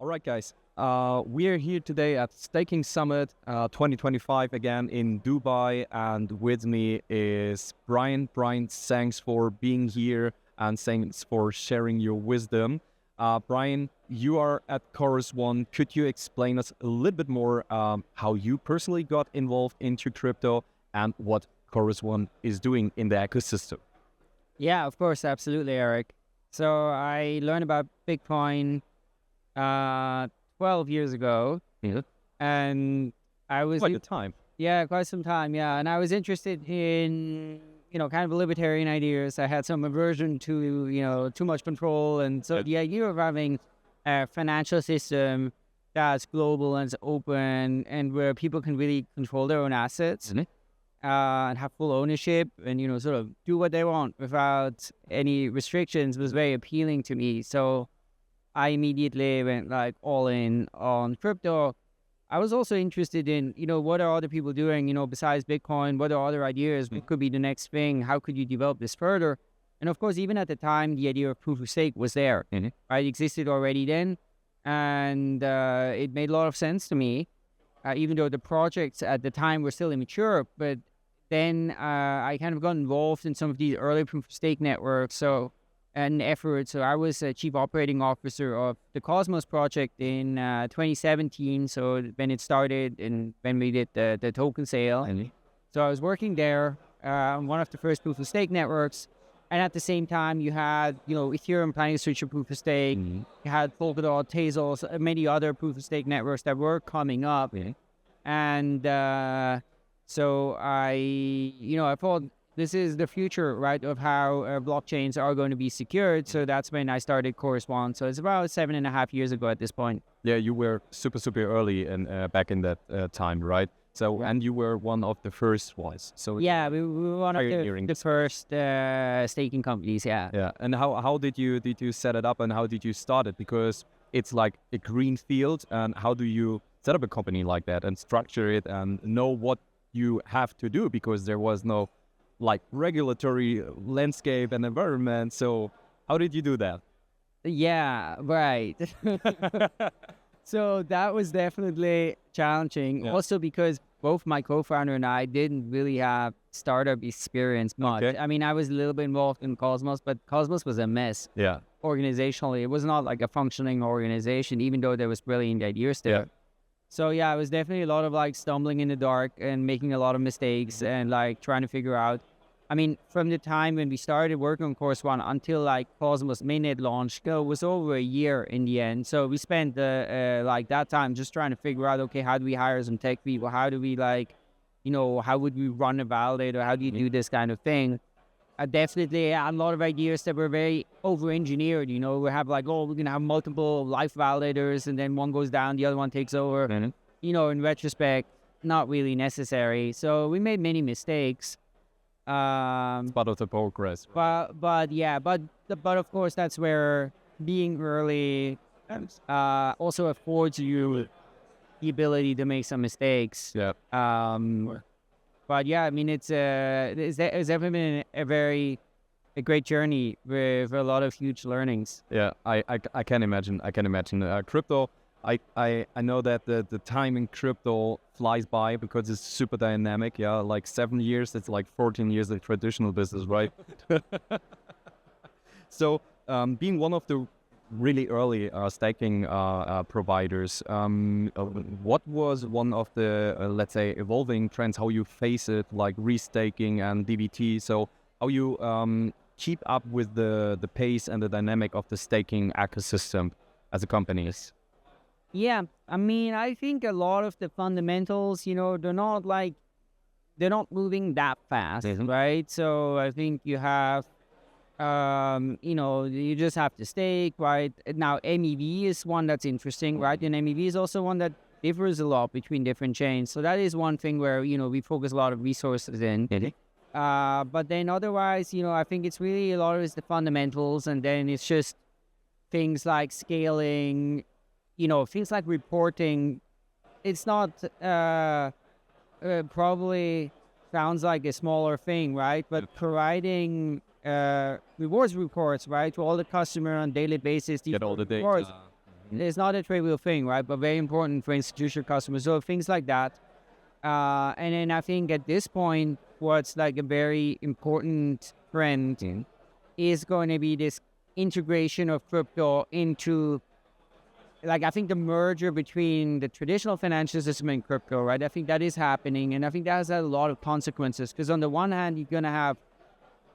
All right, guys. We are here today at Staking Summit 2025 again in Dubai, and with me is Brian. Brian, thanks for being here and thanks for sharing your wisdom. Brian, you are at Chorus One. Could you explain us a little bit more how you personally got involved into crypto and what Chorus One is doing in the ecosystem? Yeah, of course, absolutely, Eric. So I learned about Bitcoin 12 years ago, Yeah. and I was Quite a time. yeah, quite some time, yeah, and I was interested in kind of libertarian ideas. I had some aversion to too much control, and so the idea of having a financial system that's global and it's open and where people can really control their own assets. And have full ownership and, sort of do what they want without any restrictions was very appealing to me. So I immediately went like all in on crypto. I was also interested in, what are other people doing, besides Bitcoin? What are other ideas? What could be the next thing? How could you develop this further? And of course, even at the time, the idea of proof of stake was there. Right? It existed already then. And it made a lot of sense to me, even though the projects at the time were still immature. But then I kind of got involved in some of these early proof of stake networks and efforts. So I was a chief operating officer of the Cosmos project in 2017. So when it started and when we did the token sale. So I was working there on one of the first proof of stake networks. And at the same time, you had, Ethereum planning to switch to proof of stake. You had Polkadot, Tezos, many other proof of stake networks that were coming up. And so I thought this is the future, right, of how blockchains are going to be secured. So that's when I started Chorus One. So it's about 7.5 years ago at this point. Yeah, you were super early and back in that time, right? So, and you were one of the first ones. So yeah, we were one of the first staking companies. Yeah. Yeah. And how did you set it up and how did you start it? Because it's like a green field. And how do you set up a company like that and structure it and know what you have to do? Because there was no like regulatory landscape and environment. So how did you do that? Yeah, right. So that was definitely challenging. Also because both my co-founder and I didn't really have startup experience much. I mean, I was a little bit involved in Cosmos, but Cosmos was a mess. Yeah. Organizationally, it was not like a functioning organization, even though there was brilliant ideas there. Yeah. So yeah, it was definitely a lot of like stumbling in the dark and making a lot of mistakes and like trying to figure out. I mean, from the time when we started working on Chorus One until like Cosmos mainnet launched, it was over a year in the end. So we spent like that time just trying to figure out, okay, how do we hire some tech people? How do we like, how would we run a validator? How do you do this kind of thing? Definitely a lot of ideas that were very over-engineered. We have like, we're going to have multiple live validators and then one goes down, the other one takes over. In retrospect, not really necessary. So we made many mistakes. It's part of the progress. But of course, that's where being early also affords you the ability to make some mistakes. Yeah. But yeah, I mean, it's definitely been a great journey with a lot of huge learnings. Yeah, I can imagine. Crypto, I know that the time in crypto flies by because it's super dynamic. Yeah, like 7 years, it's like 14 years of traditional business, right? So being one of the really early staking providers, what was one of the let's say evolving trends, how you face it, like restaking and DBT? So how you keep up with the pace and the dynamic of the staking ecosystem as a company? Yeah, I mean, I think a lot of the fundamentals, they're not moving that fast, right? So I think you have you just have to stake, right? Now, MEV is one that's interesting, right? And MEV is also one that differs a lot between different chains. So that is one thing where, we focus a lot of resources in. But then otherwise, I think it's really a lot of it's the fundamentals. And then it's just things like scaling, things like reporting. It's not probably sounds like a smaller thing, right? But providing rewards reports, right, to all the customer on daily basis. Get all the data. It's not a trivial thing, right? But very important for institutional customers. So things like that. And then I think at this point, what's like a very important trend is going to be this integration of crypto into, like, I think the merger between the traditional financial system and crypto, right? I think that is happening. And I think that has a lot of consequences, because on the one hand, you're going to have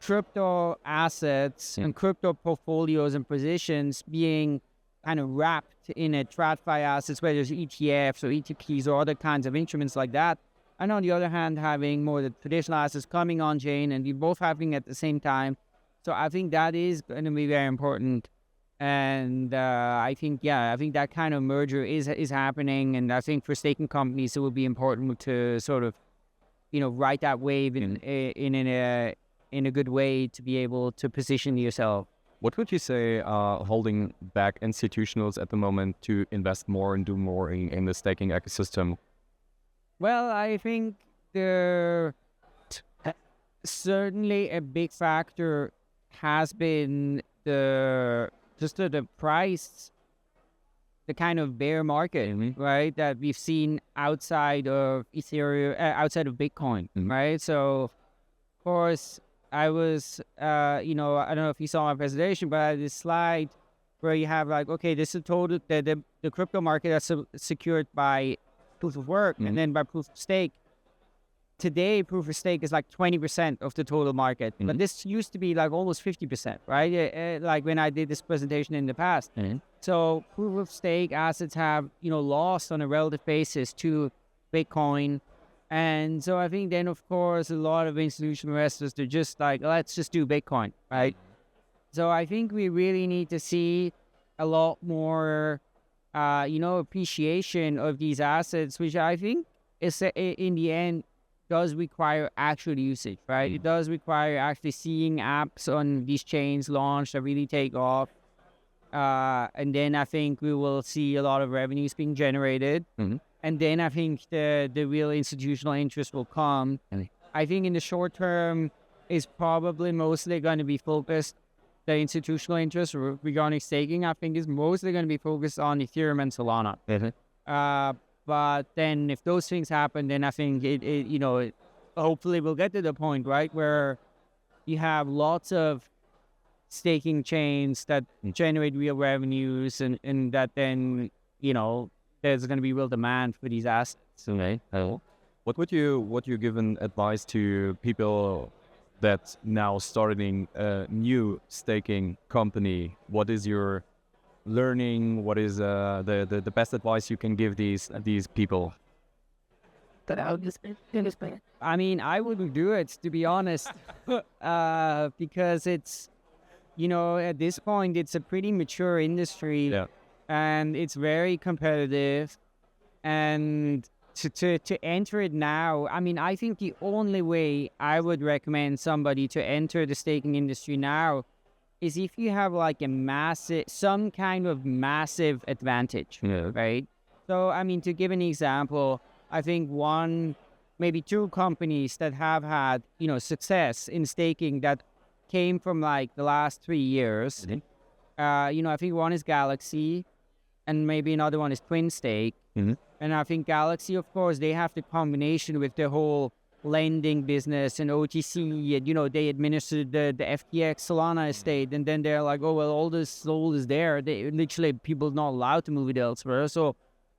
crypto assets and crypto portfolios and positions being kind of wrapped in a TradFi assets, whether it's ETFs or ETPs or other kinds of instruments like that. And on the other hand, having more the traditional assets coming on chain and you both happening at the same time. So I think that is going to be very important. And I think that kind of merger is happening. And I think for staking companies, it will be important to sort of, ride that wave in a good way to be able to position yourself. What would you say holding back institutionals at the moment to invest more and do more in the staking ecosystem? Well, I think certainly a big factor has been the price, the kind of bear market, right, that we've seen outside of Ethereum, outside of Bitcoin, right? So, of course, I was, I don't know if you saw my presentation, but I had this slide where you have like, okay, this is total, the crypto market that's secured by proof of work and then by proof of stake. Today, proof of stake is like 20% of the total market, but this used to be like almost 50%, right? Like when I did this presentation in the past. So proof of stake assets have, lost on a relative basis to Bitcoin. And so I think then, of course, a lot of institutional investors, they're just like, let's just do Bitcoin, right? So I think we really need to see a lot more, appreciation of these assets, which I think is in the end does require actual usage, right? It does require actually seeing apps on these chains launch that really take off. And then I think we will see a lot of revenues being generated. And then I think the real institutional interest will come. I think in the short term is probably mostly going to be focused, the institutional interest regarding staking, I think is mostly going to be focused on Ethereum and Solana. But then if those things happen, then I think it hopefully we'll get to the point, right, where you have lots of staking chains that generate real revenues and that then, there's going to be real demand for these assets. Okay. What would you give an advice to people that's now starting a new staking company? What is your learning? What is the best advice you can give these people? I mean, I wouldn't do it, to be honest, because it's, at this point, it's a pretty mature industry, and it's very competitive, and to enter it now, I mean, I think the only way I would recommend somebody to enter the staking industry now is if you have like some kind of massive advantage, right? So, I mean, to give an example, I think maybe two companies that have had, success in staking that came from like the last 3 years. I think one is Galaxy and maybe another one is Twin Stake. And I think Galaxy, of course, they have the combination with the whole lending business and OTC, and, they administered the FTX Solana estate, and then they're like, oh, well, all this is there. They literally, people not allowed to move it elsewhere. So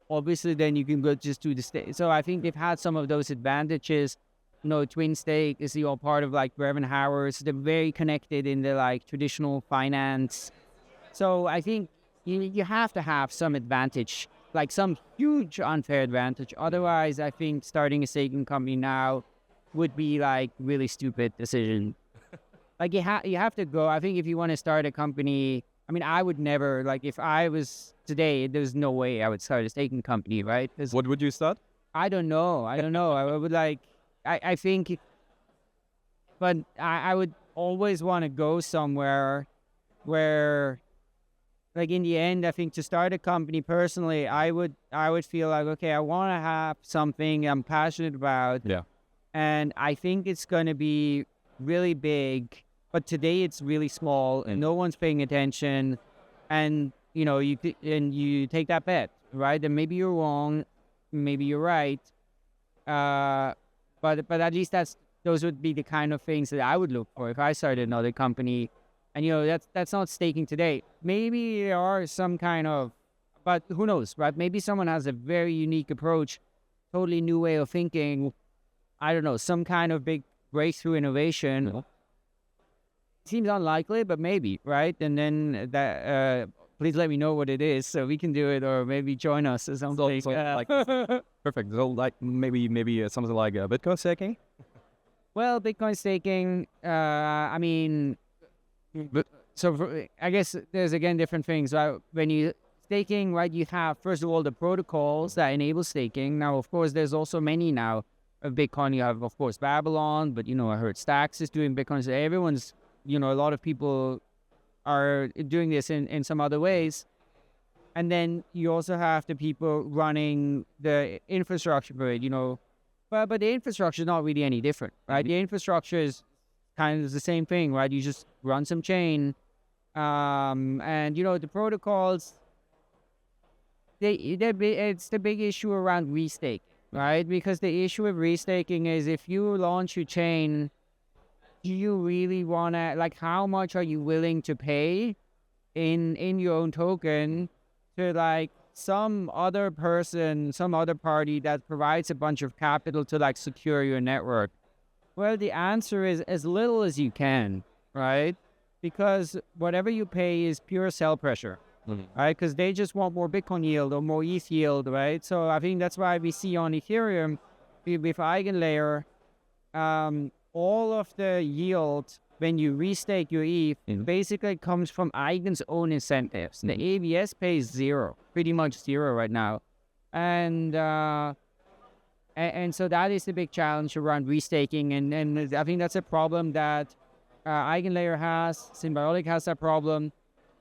obviously then you can go just do the stake. So I think they've had some of those advantages. Twin Stake is part of like Brevan Howard. They're very connected in the like traditional finance. So I think you have to have some advantage, like some huge unfair advantage. Otherwise, I think starting a staking company now would be like really stupid decision. Like you have to go. I think if you want to start a company, I mean, I would never, like if I was today, there's no way I would start a staking company, right? What would you start? I don't know. I would like, I think, but I would always want to go somewhere where, like in the end, I think to start a company personally, I would feel like, okay, I want to have something I'm passionate about. Yeah. And I think it's going to be really big, but today it's really small and no one's paying attention. And, and you take that bet, right? And maybe you're wrong, maybe you're right. But at least those would be the kind of things that I would look for if I started another company. And that's not staking today. Maybe there are some kind of, but who knows, right? Maybe someone has a very unique approach, totally new way of thinking. I don't know, some kind of big breakthrough innovation. Yeah. Seems unlikely, but maybe, right? And then that please let me know what it is so we can do it, or maybe join us or something. Perfect. So like maybe something like Bitcoin staking. Well, Bitcoin staking. I mean, I guess there's again different things. Right? When you staking, right, you have first of all the protocols that enable staking. Now, of course, there's also many now of Bitcoin. You have, of course, Babylon, but I heard Stacks is doing Bitcoin. So everyone's, a lot of people are doing this in some other ways. And then you also have the people running the infrastructure for it, But the infrastructure is not really any different, right? The infrastructure is kind of the same thing, right? You just run some chain. And, the protocols, it's the big issue around restaking, right? Because the issue with restaking is if you launch your chain, do you really want to, how much are you willing to pay in your own token to, some other person, some other party that provides a bunch of capital to, secure your network? Well, the answer is as little as you can, right? Because whatever you pay is pure sell pressure, right? Because they just want more Bitcoin yield or more ETH yield, right? So I think that's why we see on Ethereum with EigenLayer, all of the yield when you restake your ETH basically comes from Eigen's own incentives. The ABS pays zero, pretty much zero right now. And so that is the big challenge around restaking. And I think that's a problem that EigenLayer has. Symbiotic has that problem.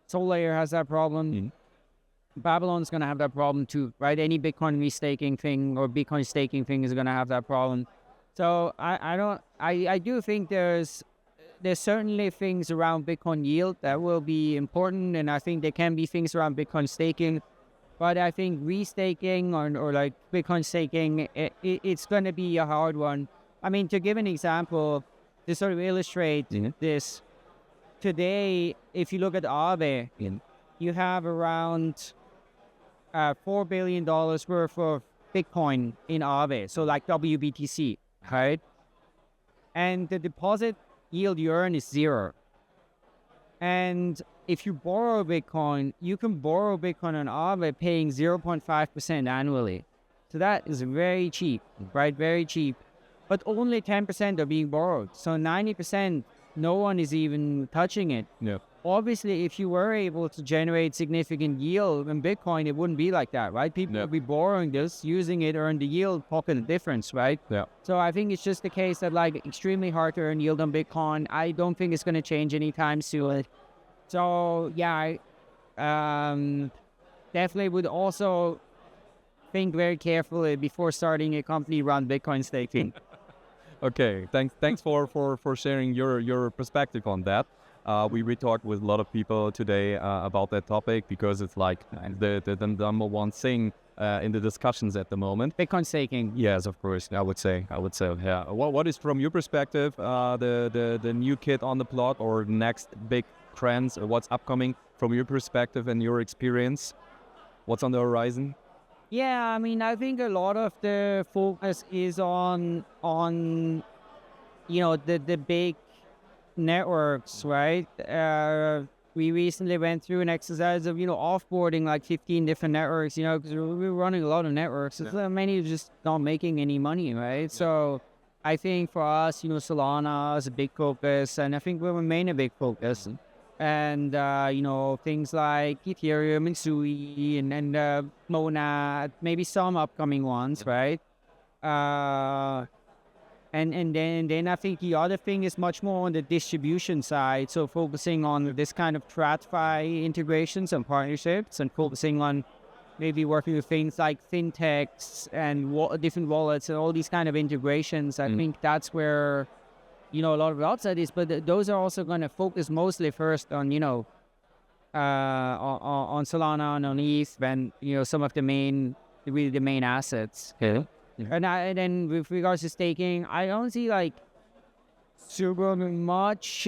SolLayer has that problem. Babylon's going to have that problem too, right? Any Bitcoin restaking thing or Bitcoin staking thing is going to have that problem. So I do think there's certainly things around Bitcoin yield that will be important, and I think there can be things around Bitcoin staking, but I think restaking or Bitcoin staking, it's going to be a hard one. I mean, to give an example, to sort of illustrate this, today, if you look at Aave, you have around $4 billion worth of Bitcoin in Aave, so WBTC, right? And the deposit yield you earn is zero. And if you borrow Bitcoin, you can borrow Bitcoin on Aave paying 0.5% annually. So that is very cheap, right? Very cheap. But only 10% are being borrowed. So 90%, no one is even touching it. Yeah. Obviously, if you were able to generate significant yield in Bitcoin, it wouldn't be like that, right? People would be borrowing this, using it, earn the yield, pocket the difference, right? Yeah. So I think it's just the case that extremely hard to earn yield on Bitcoin. I don't think it's going to change anytime soon. So yeah, I definitely would also think very carefully before starting a company around Bitcoin staking. Okay, thanks for sharing your perspective on that. We talked with a lot of people today about that topic because it's the number one thing in the discussions at the moment. Bitcoin staking. Yes, of course. I would say, yeah. What is from your perspective the new kid on the block or next big trends or what's upcoming from your perspective and your experience? What's on the horizon? Yeah, I mean, I think a lot of the focus is on the big networks, right? We recently went through an exercise of offboarding 15 different networks, because we were running a lot of networks. So many are just not making any money, right? Yeah. So I think for us, Solana is a big focus, and I think we'll remain a big focus. And things like Ethereum and Sui and Mona, maybe some upcoming ones, right? And then I think the other thing is much more on the distribution side. So focusing on this kind of TradFi integrations and partnerships, and focusing on maybe working with things like fintechs and different wallets and all these kind of integrations. I think that's where a lot of the upside is. But those are also going to focus mostly first on on Solana and on ETH, when some of the main assets. Okay. And then with regards to staking, I don't see like super much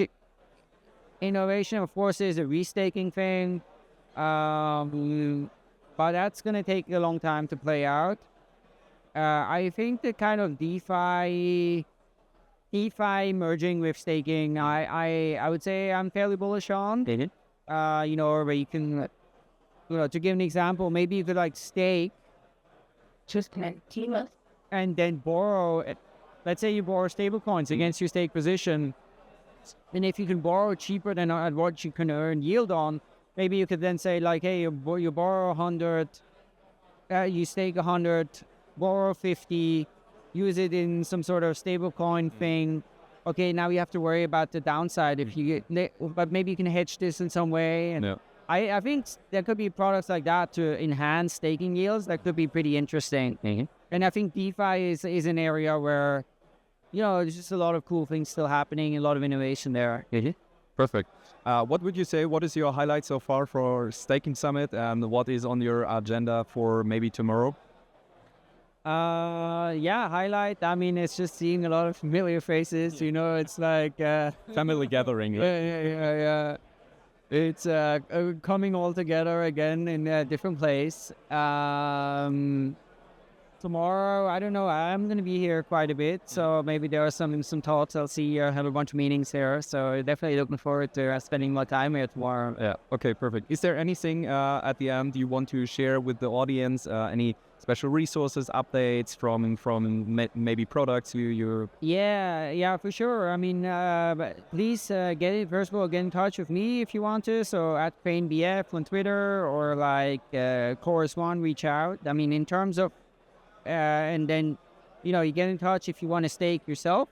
innovation. Of course, there's a restaking thing, but that's gonna take a long time to play out. I think the kind of DeFi merging with staking, I would say I'm fairly bullish on. Where you can, to give an example, maybe you could like stake just and then borrow. Let's say you borrow stable coins against your stake position, and if you can borrow cheaper than what you can earn yield on, maybe you could then say like, hey, you borrow 100, you stake 100, borrow 50, use it in some sort of stable coin thing. Okay, now you have to worry about the downside if you get, but maybe you can hedge this in some way. And I think there could be products like that to enhance staking yields that could be pretty interesting. And I think DeFi is an area where, there's just a lot of cool things still happening, a lot of innovation there. Perfect. What would you say? What is your highlight so far for Staking Summit, and what is on your agenda for maybe tomorrow? Highlight. I mean, it's just seeing a lot of familiar faces. It's like Family gathering. Yeah. It's coming all together again in a different place. Tomorrow, I don't know. I'm going to be here quite a bit, so maybe there are some thoughts. I'll see. I have a bunch of meetings here, so definitely looking forward to spending more time here tomorrow. Yeah. Okay. Perfect. Is there anything at the end you want to share with the audience? Any special resources, updates from maybe products you're? Yeah, for sure. I mean, please first of all, get in touch with me if you want to. So at CraneBF on Twitter, or like Chorus One, reach out. I mean, in terms of and then, you get in touch if you want to stake yourself,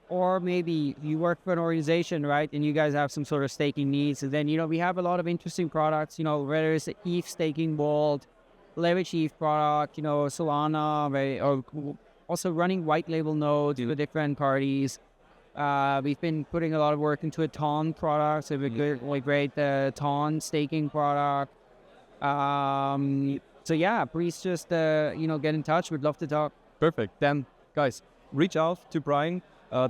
or maybe you work for an organization, right? And you guys have some sort of staking needs. And then, we have a lot of interesting products, whether it's ETH staking vault, leverage ETH product, Solana, right? Or also running white label nodes for different parties. We've been putting a lot of work into a TON product, so we have great TON staking product. So yeah, please just get in touch. We'd love to talk. Perfect. Then, guys, reach out to Brian.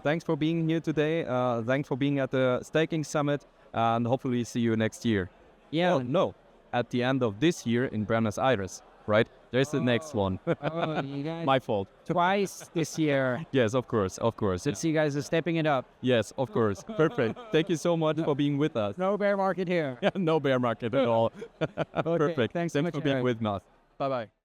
Thanks for being here today. Thanks for being at the Staking Summit, and hopefully see you next year. Yeah. Oh, no, at the end of this year in Buenos Aires, right? There's the next one. You guys My fault. Twice this year. Yes, of course. Since you guys are stepping it up. Yes, of course. Perfect. Thank you so much for being with us. No bear market here. Yeah, no bear market at all. Okay, Perfect. thanks so much for being with us. Bye-bye.